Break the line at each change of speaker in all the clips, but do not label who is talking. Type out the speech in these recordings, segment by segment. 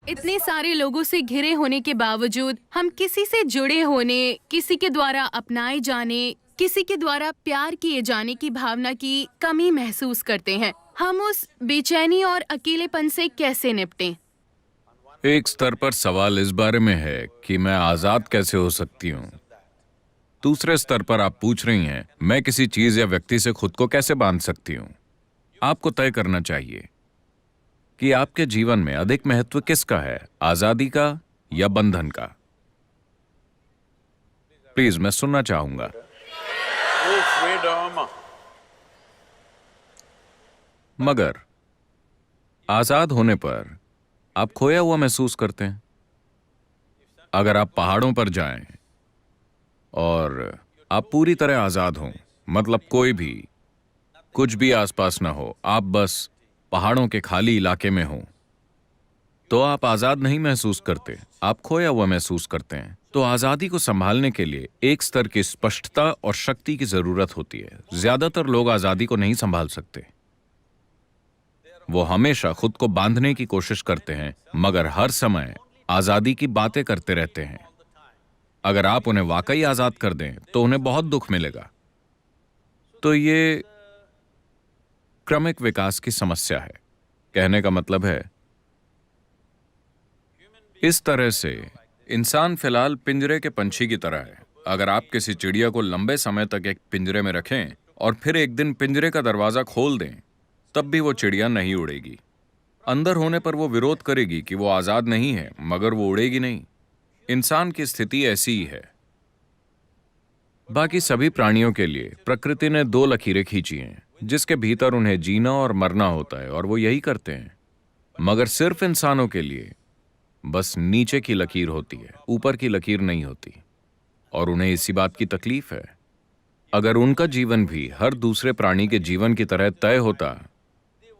इतने सारे लोगों से घिरे होने के बावजूद हम किसी से जुड़े होने, किसी के द्वारा अपनाए जाने, किसी के द्वारा प्यार किए जाने की भावना की कमी महसूस करते हैं। हम उस बेचैनी और अकेलेपन से कैसे निपटें?
एक स्तर पर सवाल इस बारे में है कि मैं आजाद कैसे हो सकती हूँ। दूसरे स्तर पर आप पूछ रही हैं, मैं किसी चीज या व्यक्ति से खुद को कैसे बांध सकती हूँ। आपको तय करना चाहिए कि आपके जीवन में अधिक महत्व किसका है, आजादी का या बंधन का। प्लीज, मैं सुनना चाहूंगा। मगर आजाद होने पर आप खोया हुआ महसूस करते हैं। अगर आप पहाड़ों पर जाएं और आप पूरी तरह आजाद हों, मतलब कोई भी कुछ भी आसपास ना हो, आप बस पहाड़ों के खाली इलाके में हो, तो आप आजाद नहीं महसूस करते, आप खोया हुआ महसूस करते हैं। तो आजादी को संभालने के लिए एक स्तर की स्पष्टता और शक्ति की जरूरत होती है। ज्यादातर लोग आजादी को नहीं संभाल सकते। वो हमेशा खुद को बांधने की कोशिश करते हैं, मगर हर समय आजादी की बातें करते रहते हैं। अगर आप उन्हें वाकई आजाद कर दें तो उन्हें बहुत दुख मिलेगा। तो ये क्रमिक विकास की समस्या है। कहने का मतलब है, इस तरह से इंसान फिलहाल पिंजरे के पंछी की तरह है। अगर आप किसी चिड़िया को लंबे समय तक एक पिंजरे में रखें और फिर एक दिन पिंजरे का दरवाजा खोल दें, तब भी वो चिड़िया नहीं उड़ेगी। अंदर होने पर वो विरोध करेगी कि वो आजाद नहीं है, मगर वो उड़ेगी नहीं। इंसान की स्थिति ऐसी ही है। बाकी सभी प्राणियों के लिए प्रकृति ने दो लकीरें खींची हैं, जिसके भीतर उन्हें जीना और मरना होता है, और वो यही करते हैं। मगर सिर्फ इंसानों के लिए बस नीचे की लकीर होती है, ऊपर की लकीर नहीं होती। और उन्हें इसी बात की तकलीफ है। अगर उनका जीवन भी हर दूसरे प्राणी के जीवन की तरह तय होता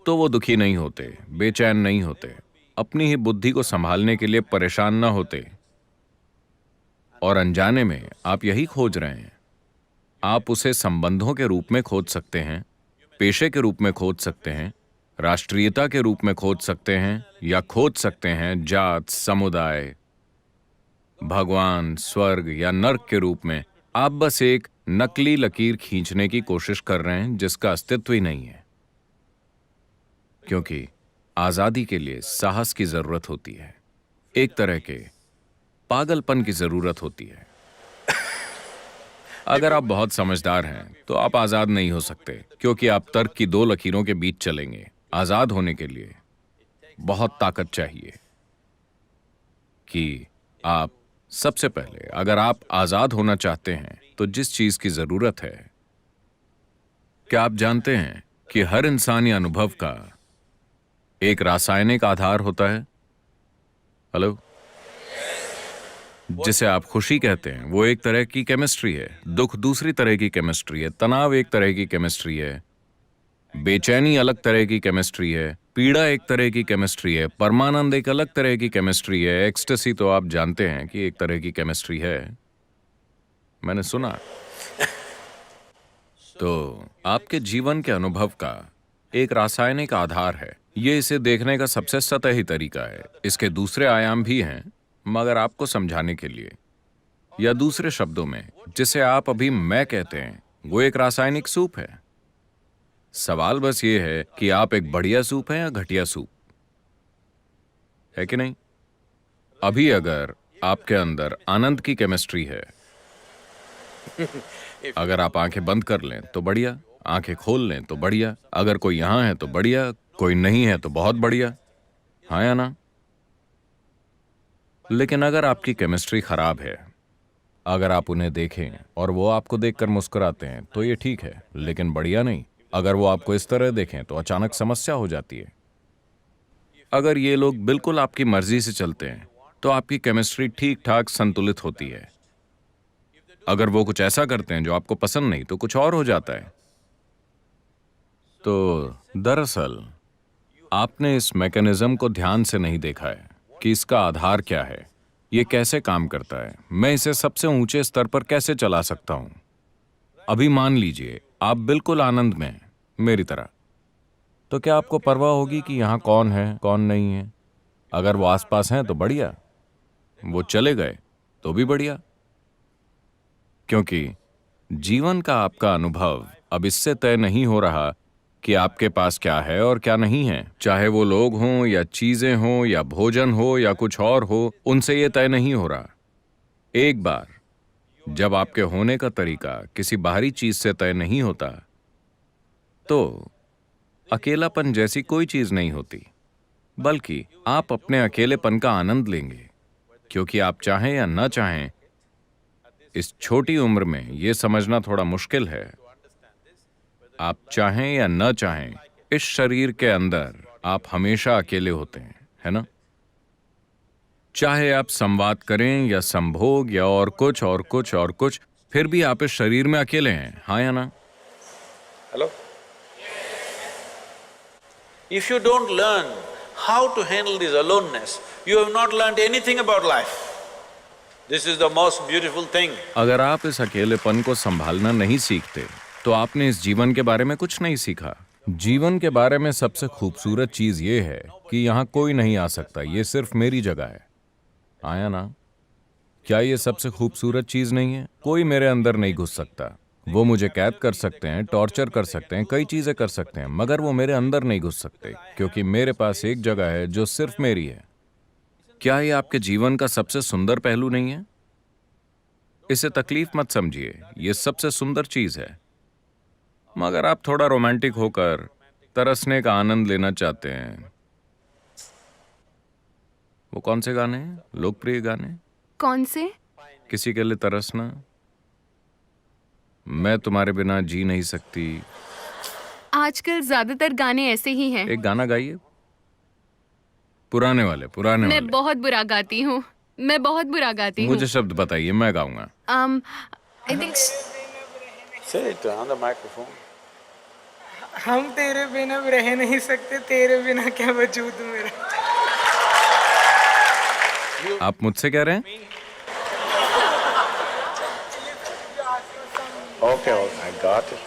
तो वो दुखी नहीं होते, बेचैन नहीं होते, अपनी ही बुद्धि को संभालने के लिए परेशान ना होते। और अनजाने में आप यही खोज रहे हैं। आप उसे संबंधों के रूप में खोज सकते हैं, पेशे के रूप में खोज सकते हैं, राष्ट्रीयता के रूप में खोज सकते हैं, या खोज सकते हैं जात, समुदाय, भगवान, स्वर्ग या नर्क के रूप में। आप बस एक नकली लकीर खींचने की कोशिश कर रहे हैं जिसका अस्तित्व ही नहीं है। क्योंकि आजादी के लिए साहस की जरूरत होती है, एक तरह के पागलपन की जरूरत होती है। अगर आप बहुत समझदार हैं तो आप आजाद नहीं हो सकते, क्योंकि आप तर्क की दो लकीरों के बीच चलेंगे। आजाद होने के लिए बहुत ताकत चाहिए। कि आप सबसे पहले, अगर आप आजाद होना चाहते हैं तो जिस चीज की जरूरत है, क्या आप जानते हैं कि हर इंसानी अनुभव का एक रासायनिक आधार होता है? हेलो? जिसे आप खुशी कहते हैं, वो एक तरह की केमिस्ट्री है, दुख दूसरी तरह की केमिस्ट्री है, तनाव एक तरह की केमिस्ट्री है, बेचैनी अलग तरह की केमिस्ट्री है, पीड़ा एक तरह की केमिस्ट्री है, परमानंद एक अलग तरह की केमिस्ट्री है, एक्सटेसी तो आप जानते हैं कि एक तरह की केमिस्ट्री है, मैंने सुना। तो आपके जीवन के अनुभव का एक रासायनिक आधार है। ये इसे देखने का सबसे सतही तरीका है। इसके दूसरे आयाम भी हैं, मगर आपको समझाने के लिए, या दूसरे शब्दों में, जिसे आप अभी मैं कहते हैं, वो एक रासायनिक सूप है। सवाल बस ये है कि आप एक बढ़िया सूप है या घटिया सूप, है कि नहीं? अभी अगर आपके अंदर आनंद की केमिस्ट्री है, अगर आप आंखें बंद कर लें तो बढ़िया, आंखें खोल लें तो बढ़िया, अगर कोई यहां है तो बढ़िया, कोई नहीं है तो बहुत बढ़िया, हाँ या ना? लेकिन अगर आपकी केमिस्ट्री खराब है, अगर आप उन्हें देखें और वो आपको देखकर मुस्कुराते हैं तो ये ठीक है, लेकिन बढ़िया नहीं। अगर वो आपको इस तरह देखें तो अचानक समस्या हो जाती है। अगर ये लोग बिल्कुल आपकी मर्जी से चलते हैं तो आपकी केमिस्ट्री ठीक ठाक संतुलित होती है। अगर वो कुछ ऐसा करते हैं जो आपको पसंद नहीं तो कुछ और हो जाता है। तो दरअसल आपने इस मैकेनिज्म को ध्यान से नहीं देखा है कि इसका आधार क्या है, ये कैसे काम करता है, मैं इसे सबसे ऊंचे स्तर पर कैसे चला सकता हूं। अभी मान लीजिए आप बिल्कुल आनंद में हैं, मेरी तरह, तो क्या आपको परवाह होगी कि यहां कौन है कौन नहीं है? अगर वो आसपास हैं तो बढ़िया, वो चले गए तो भी बढ़िया, क्योंकि जीवन का आपका अनुभव अब इससे तय नहीं हो रहा कि आपके पास क्या है और क्या नहीं है। चाहे वो लोग हों या चीजें हों या भोजन हो या कुछ और हो, उनसे ये तय नहीं हो रहा। एक बार जब आपके होने का तरीका किसी बाहरी चीज से तय नहीं होता, तो अकेलापन जैसी कोई चीज नहीं होती, बल्कि आप अपने अकेलेपन का आनंद लेंगे, क्योंकि आप चाहें या न चाहें, इस छोटी उम्र में यह समझना थोड़ा मुश्किल है, आप चाहें या न चाहें, इस शरीर के अंदर आप हमेशा अकेले होते हैं, है ना? चाहे आप संवाद करें या संभोग या और कुछ और कुछ और कुछ, फिर भी आप इस शरीर में अकेले हैं, हाँ या ना?
Hello? If you don't learn how to handle this aloneness, you have not learned anything about life. This is the most beautiful thing.
अगर आप इस अकेलेपन को संभालना नहीं सीखते, तो आपने इस जीवन के बारे में कुछ नहीं सीखा। जीवन के बारे में सबसे खूबसूरत चीज ये है कि यहाँ कोई नहीं आ सकता, ये सिर्फ मेरी जगह है, आया ना? क्या ये सबसे खूबसूरत चीज नहीं है? कोई मेरे अंदर नहीं घुस सकता। वो मुझे कैद कर सकते हैं, टॉर्चर कर सकते हैं, कई चीजें कर सकते हैं, मगर वो मेरे अंदर नहीं घुस सकते, क्योंकि मेरे पास एक जगह है जो सिर्फ मेरी है। क्या ये आपके जीवन का सबसे सुंदर पहलू नहीं है? इसे तकलीफ मत समझिए, ये सबसे सुंदर चीज है। मगर आप थोड़ा रोमांटिक होकर तरसने का आनंद लेना चाहते हैं। वो कौन से गाने हैं? लोकप्रिय गाने?
कौन से?
किसी के लिए तरसना, मैं तुम्हारे बिना जी नहीं सकती।
आजकल ज्यादातर गाने ऐसे ही हैं।
एक गाना गाइए, पुराने वाले
मैं
वाले।
बहुत बुरा गाती हूँ, मैं बहुत बुरा गाती हूँ।
मुझे शब्द बताइए, मैं गाऊंगा।
I think
Say it on the microphone.
हम तेरे बिना रह नहीं सकते, तेरे बिना क्या वजूद मेरा।
आप मुझसे कह रहे हैं?
Okay, I got it.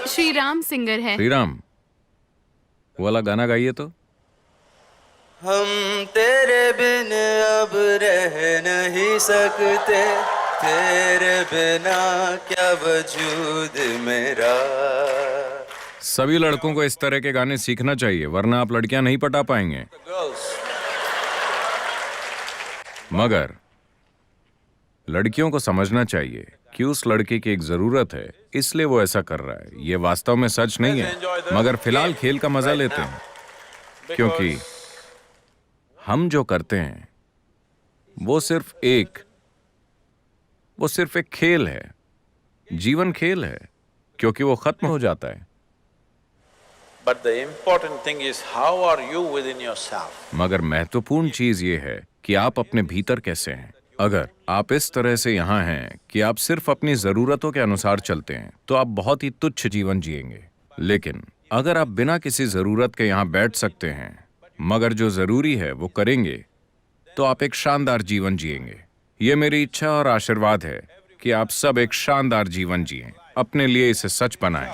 Shri Ram singer है।
श्री राम, वो वाला गाना गाइए तो।
हम तेरे बिन अब रह नहीं सकते, तेरे बिना क्या वजूद मेरा।
सभी लड़कों को इस तरह के गाने सीखना चाहिए, वरना आप लड़कियां नहीं पटा पाएंगे।
Girls,
मगर लड़कियों को समझना चाहिए कि उस लड़के की एक जरूरत है, इसलिए वो ऐसा कर रहा है। ये वास्तव में सच नहीं है, मगर फिलहाल खेल का मजा लेते हैं, क्योंकि हम जो करते हैं वो सिर्फ एक खेल है। जीवन खेल है, क्योंकि वो खत्म हो जाता है।
but the important thing is how are you within yourself?
मगर महत्वपूर्ण चीज ये है कि आप अपने भीतर कैसे हैं। अगर आप इस तरह से यहाँ हैं कि आप सिर्फ अपनी जरूरतों के अनुसार चलते हैं, तो आप बहुत ही तुच्छ जीवन जिएंगे। लेकिन अगर आप बिना किसी जरूरत के यहाँ बैठ सकते हैं, मगर जो जरूरी है वो करेंगे, तो आप एक शानदार जीवन जिएंगे। ये मेरी इच्छा और आशीर्वाद है कि आप सब एक शानदार जीवन जिएं, अपने लिए इसे सच बनाएं।